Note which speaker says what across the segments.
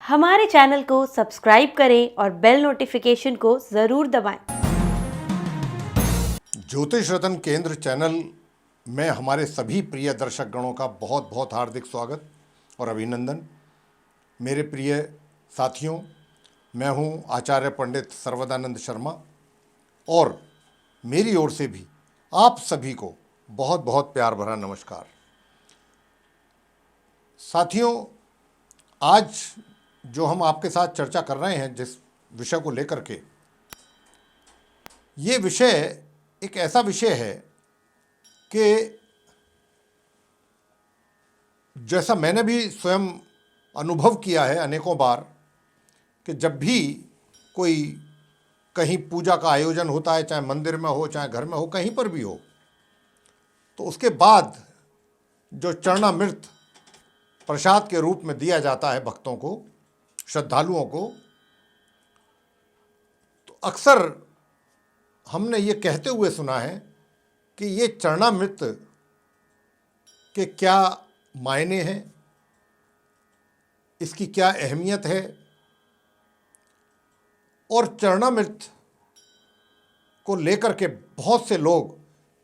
Speaker 1: हमारे चैनल को सब्सक्राइब करें और बेल नोटिफिकेशन को ज़रूर दबाएं।
Speaker 2: ज्योतिष रत्न केंद्र चैनल में हमारे सभी प्रिय दर्शक गणों का बहुत बहुत हार्दिक स्वागत और अभिनंदन। मेरे प्रिय साथियों, मैं हूं आचार्य पंडित सर्वदानंद शर्मा और मेरी ओर से भी आप सभी को बहुत बहुत प्यार भरा नमस्कार। साथियों, आज जो हम आपके साथ चर्चा कर रहे हैं जिस विषय को लेकर के, ये विषय एक ऐसा विषय है कि जैसा मैंने भी स्वयं अनुभव किया है अनेकों बार कि जब भी कोई कहीं पूजा का आयोजन होता है, चाहे मंदिर में हो, चाहे घर में हो, कहीं पर भी हो, तो उसके बाद जो चरणामृत प्रसाद के रूप में दिया जाता है भक्तों को, श्रद्धालुओं को, तो अक्सर हमने ये कहते हुए सुना है कि ये चरणामृत के क्या मायने हैं, इसकी क्या अहमियत है, और चरणामृत को लेकर के बहुत से लोग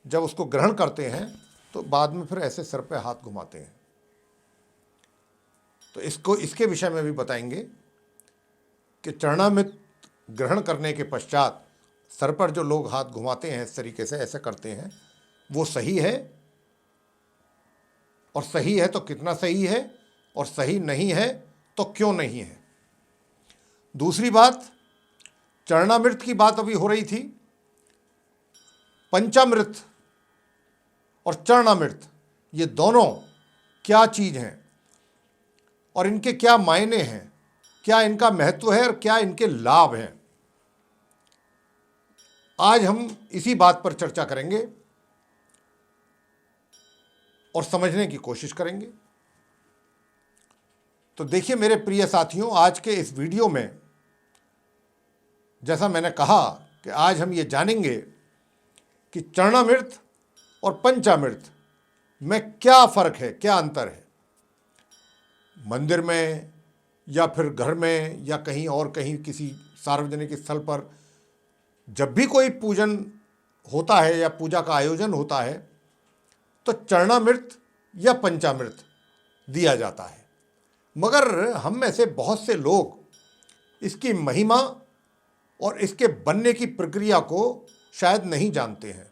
Speaker 2: जब उसको ग्रहण करते हैं तो बाद में फिर ऐसे सिर पे हाथ घुमाते हैं। तो इसके विषय में भी बताएंगे कि चरणामृत ग्रहण करने के पश्चात सर पर जो लोग हाथ घुमाते हैं, इस तरीके से ऐसे करते हैं, वो सही है, और सही है तो कितना सही है, और सही नहीं है तो क्यों नहीं है। दूसरी बात, चरणामृत की बात अभी हो रही थी। पंचामृत और चरणामृत, ये दोनों क्या चीज़ हैं और इनके क्या मायने हैं, क्या इनका महत्व है और क्या इनके लाभ हैं, आज हम इसी बात पर चर्चा करेंगे और समझने की कोशिश करेंगे। तो देखिए मेरे प्रिय साथियों, आज के इस वीडियो में जैसा मैंने कहा कि आज हम ये जानेंगे कि चरणामृत और पंचामृत में क्या फ़र्क है, क्या अंतर है। मंदिर में या फिर घर में या कहीं और कहीं किसी सार्वजनिक स्थल पर जब भी कोई पूजन होता है या पूजा का आयोजन होता है तो चरणामृत या पंचामृत दिया जाता है। मगर हम में से बहुत से लोग इसकी महिमा और इसके बनने की प्रक्रिया को शायद नहीं जानते हैं।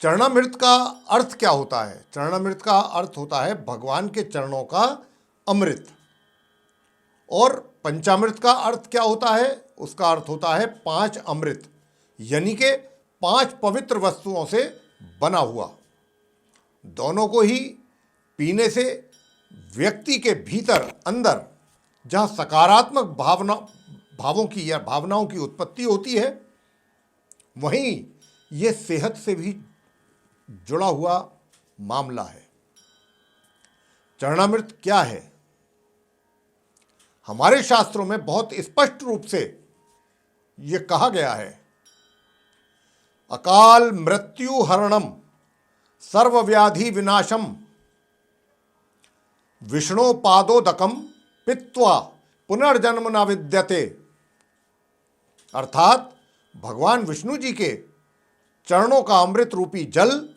Speaker 2: चरणामृत का अर्थ क्या होता है? चरणामृत का अर्थ होता है भगवान के चरणों का अमृत। और पंचामृत का अर्थ क्या होता है? उसका अर्थ होता है 5 अमृत, यानी कि 5 पवित्र वस्तुओं से बना हुआ। दोनों को ही पीने से व्यक्ति के भीतर अंदर जहाँ सकारात्मक भावों की या भावनाओं की उत्पत्ति होती है, वहीं ये सेहत से भी जुड़ा हुआ मामला है। चरणामृत क्या है? हमारे शास्त्रों में बहुत स्पष्ट रूप से यह कहा गया है, अकाल मृत्यु हरणम सर्वव्याधि विनाशम विष्णु पादोदकम पित्वा पुनर्जन्म न विद्यते। अर्थात भगवान विष्णु जी के चरणों का अमृत रूपी जल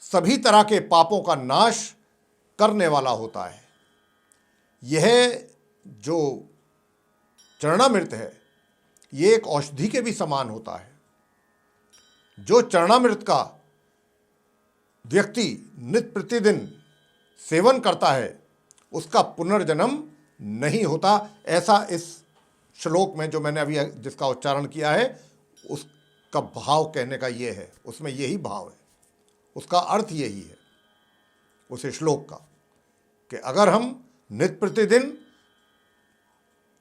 Speaker 2: सभी तरह के पापों का नाश करने वाला होता है। यह जो चरणामृत है, ये एक औषधि के भी समान होता है। जो चरणामृत का व्यक्ति नित्य प्रतिदिन सेवन करता है, उसका पुनर्जन्म नहीं होता। ऐसा इस श्लोक में जो मैंने अभी जिसका उच्चारण किया है, उसका भाव कहने का ये है, उसमें यही भाव है, उसका अर्थ यही है उस श्लोक का, कि अगर हम नित्य प्रतिदिन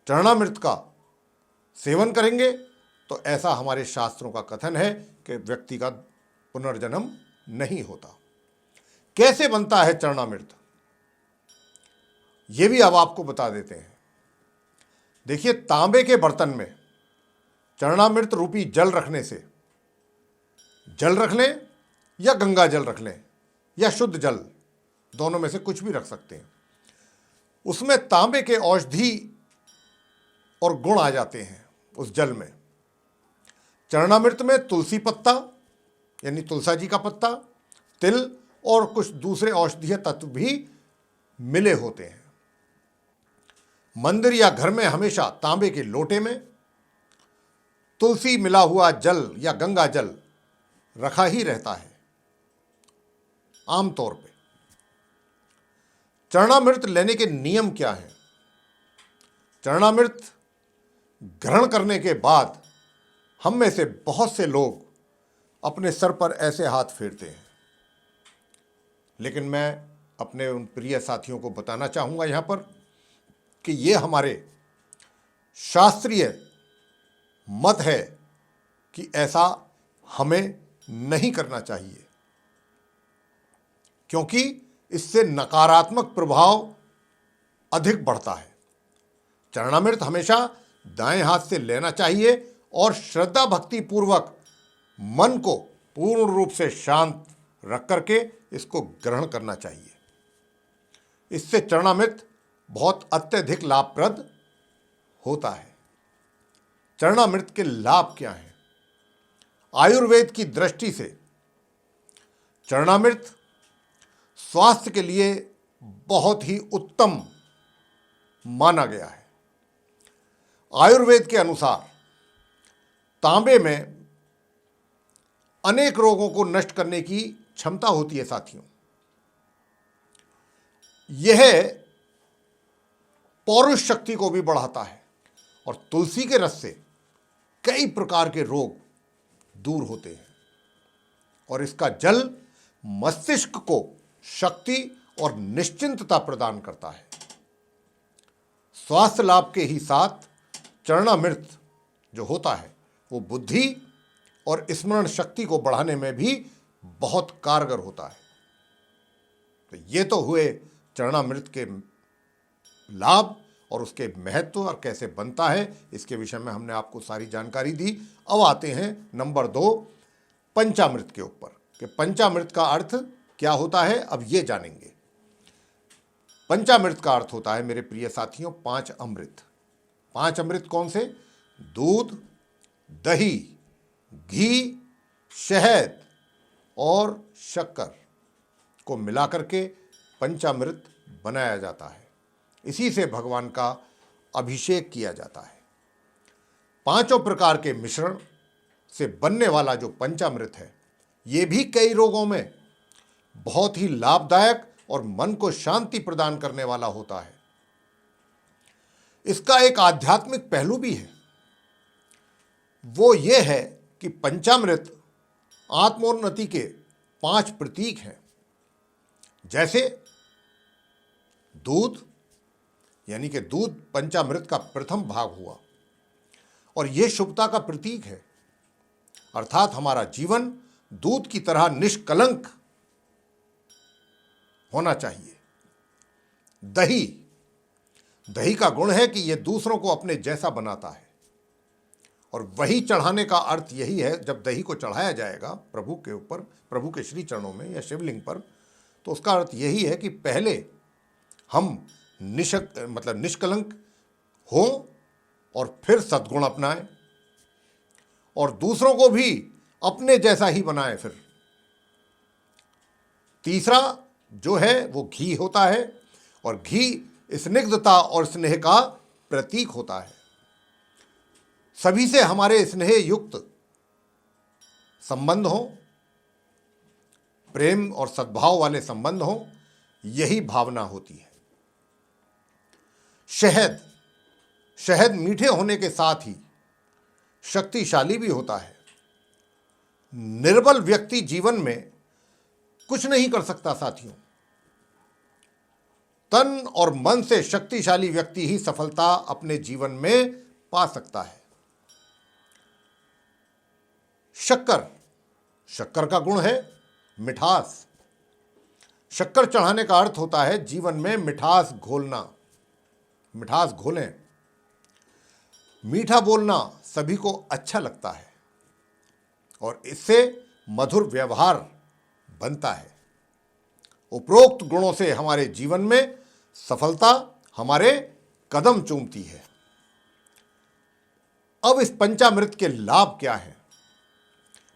Speaker 2: चरणामृत का सेवन करेंगे तो ऐसा हमारे शास्त्रों का कथन है कि व्यक्ति का पुनर्जन्म नहीं होता। कैसे बनता है चरणामृत, ये भी अब आपको बता देते हैं। देखिए, तांबे के बर्तन में चरणामृत रूपी जल रखने से, जल रख लें या गंगा जल रख लें या शुद्ध जल, दोनों में से कुछ भी रख सकते हैं, उसमें तांबे के औषधि और गुण आ जाते हैं उस जल में। चरणामृत में तुलसी पत्ता यानी तुलसा जी का पत्ता, तिल और कुछ दूसरे औषधीय तत्व भी मिले होते हैं। मंदिर या घर में हमेशा तांबे के लोटे में तुलसी मिला हुआ जल या गंगा जल रखा ही रहता है आमतौर पे। चरणामृत लेने के नियम क्या हैं? चरणामृत ग्रहण करने के बाद हम में से बहुत से लोग अपने सर पर ऐसे हाथ फेरते हैं, लेकिन मैं अपने उन प्रिय साथियों को बताना चाहूँगा यहाँ पर कि ये हमारे शास्त्रीय मत है कि ऐसा हमें नहीं करना चाहिए, क्योंकि इससे नकारात्मक प्रभाव अधिक बढ़ता है। चरणामृत हमेशा दाएं हाथ से लेना चाहिए और श्रद्धा भक्ति पूर्वक मन को पूर्ण रूप से शांत रख करके इसको ग्रहण करना चाहिए। इससे चरणामृत बहुत अत्यधिक लाभप्रद होता है। चरणामृत के लाभ क्या हैं? आयुर्वेद की दृष्टि से चरणामृत स्वास्थ्य के लिए बहुत ही उत्तम माना गया है। आयुर्वेद के अनुसार तांबे में अनेक रोगों को नष्ट करने की क्षमता होती है साथियों। यह पौरुष शक्ति को भी बढ़ाता है और तुलसी के रस से कई प्रकार के रोग दूर होते हैं और इसका जल मस्तिष्क को शक्ति और निश्चिंतता प्रदान करता है। स्वास्थ्य लाभ के ही साथ चरणामृत जो होता है वो बुद्धि और स्मरण शक्ति को बढ़ाने में भी बहुत कारगर होता है। तो ये तो हुए चरणामृत के लाभ और उसके महत्व और कैसे बनता है, इसके विषय में हमने आपको सारी जानकारी दी। अब आते हैं नंबर 2 पंचामृत के ऊपर कि पंचामृत का अर्थ क्या होता है, अब ये जानेंगे। पंचामृत का अर्थ होता है मेरे प्रिय साथियों 5 अमृत। 5 अमृत कौन से? दूध, दही, घी, शहद और शक्कर को मिलाकर के पंचामृत बनाया जाता है। इसी से भगवान का अभिषेक किया जाता है। 5 प्रकार के मिश्रण से बनने वाला जो पंचामृत है ये भी कई रोगों में बहुत ही लाभदायक और मन को शांति प्रदान करने वाला होता है। इसका एक आध्यात्मिक पहलू भी है। वो ये है कि पंचामृत आत्मोन्नति के 5 प्रतीक हैं। जैसे दूध, यानी कि दूध पंचामृत का प्रथम भाग हुआ और यह शुभता का प्रतीक है, अर्थात हमारा जीवन दूध की तरह निष्कलंक होना चाहिए। दही, दही का गुण है कि यह दूसरों को अपने जैसा बनाता है और वही चढ़ाने का अर्थ यही है। जब दही को चढ़ाया जाएगा प्रभु के ऊपर, प्रभु के श्री चरणों में या शिवलिंग पर, तो उसका अर्थ यही है कि पहले हम निष्कलंक हों और फिर सद्गुण अपनाएं और दूसरों को भी अपने जैसा ही बनाएं। फिर तीसरा जो है वो घी होता है और घी स्निग्धता और स्नेह का प्रतीक होता है। सभी से हमारे स्नेह युक्त संबंध हो, प्रेम और सद्भाव वाले संबंध हो, यही भावना होती है। शहद, शहद मीठे होने के साथ ही शक्तिशाली भी होता है। निर्बल व्यक्ति जीवन में कुछ नहीं कर सकता साथियों। तन और मन से शक्तिशाली व्यक्ति ही सफलता अपने जीवन में पा सकता है। शक्कर, शक्कर का गुण है मिठास। शक्कर चढ़ाने का अर्थ होता है जीवन में मिठास घोलना। मिठास घोलें। मीठा बोलना सभी को अच्छा लगता है और इससे मधुर व्यवहार बनता है। उपरोक्त गुणों से हमारे जीवन में सफलता हमारे कदम चूमती है। अब इस पंचामृत के लाभ क्या हैं?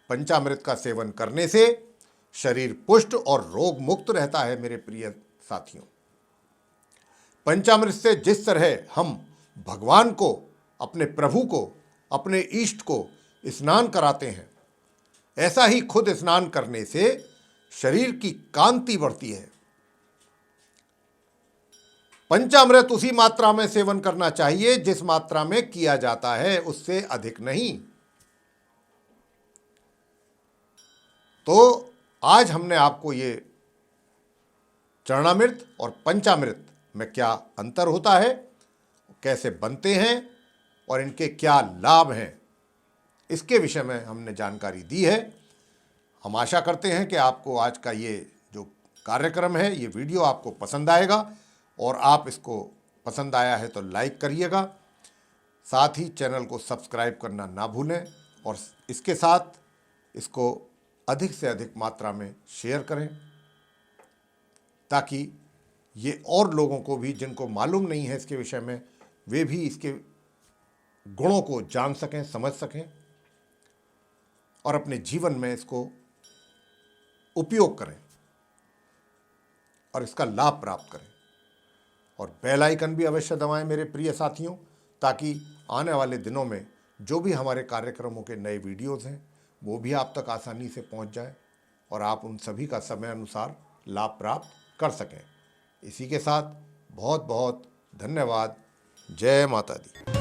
Speaker 2: पंचामृत का सेवन करने से शरीर पुष्ट और रोग मुक्त रहता है। मेरे प्रिय साथियों, पंचामृत से जिस तरह हम भगवान को, अपने प्रभु को, अपने इष्ट को स्नान कराते हैं, ऐसा ही खुद स्नान करने से शरीर की कांति बढ़ती है। पंचामृत उसी मात्रा में सेवन करना चाहिए जिस मात्रा में किया जाता है, उससे अधिक नहीं। तो आज हमने आपको ये चरणामृत और पंचामृत में क्या अंतर होता है, कैसे बनते हैं और इनके क्या लाभ हैं, इसके विषय में हमने जानकारी दी है। हम आशा करते हैं कि आपको आज का ये जो कार्यक्रम है, ये वीडियो आपको पसंद आएगा और आप इसको पसंद आया है तो लाइक करिएगा। साथ ही चैनल को सब्सक्राइब करना ना भूलें और इसके साथ इसको अधिक से अधिक मात्रा में शेयर करें, ताकि ये और लोगों को भी, जिनको मालूम नहीं है इसके विषय में, वे भी इसके गुणों को जान सकें, समझ सकें और अपने जीवन में इसको उपयोग करें और इसका लाभ प्राप्त करें। और बेल आइकन भी अवश्य दबाएं मेरे प्रिय साथियों, ताकि आने वाले दिनों में जो भी हमारे कार्यक्रमों के नए वीडियोस हैं वो भी आप तक आसानी से पहुंच जाए और आप उन सभी का समय अनुसार लाभ प्राप्त कर सकें। इसी के साथ बहुत बहुत धन्यवाद। जय माता दी।